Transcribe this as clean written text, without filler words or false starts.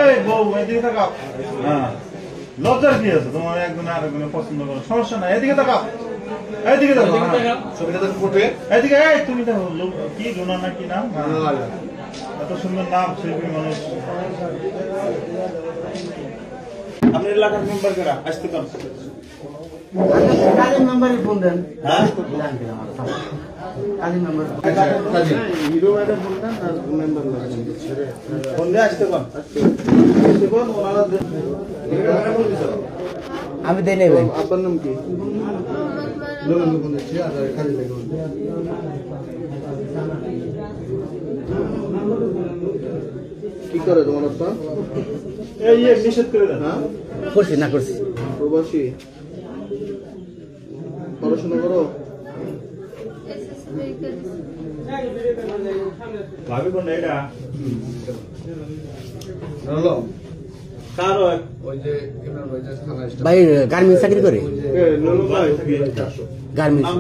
এই বউ এদিকে তাকাও। হ্যাঁ, লজ্জার কি আছে? তোমার একজনে আরেকজনে পছন্দ করো, সমস্যা নাই। এদিকে তাকাও, এদিকে তাকাও। এদিকে, এই তুমি দেখো, কি লুনা না কি নাম? এত সুন্দর নাম, শিল্পী মানুষ। আপনার এলাকার মেম্বার কারা? আসতে কর। কাজের মেম্বারই ফোন দেন। হ্যাঁ, কাজের মেম্বার হিরো ম্যাডাম ফোন দেন আর মেম্বার ফোন দিয়ে আসতে কর। আমি দিয়ে নেবেন। আপনার নাম কি? কি করে তোমার আপনার? এই নিষেধ করে দেন। হ্যাঁ, করছি না করছি। প্রবাসী, পড়াশোনা করো? ভাবি কোন এটা? ভাই গার্মেন্টস চাকরি করে। ভাই গার্মেন্টস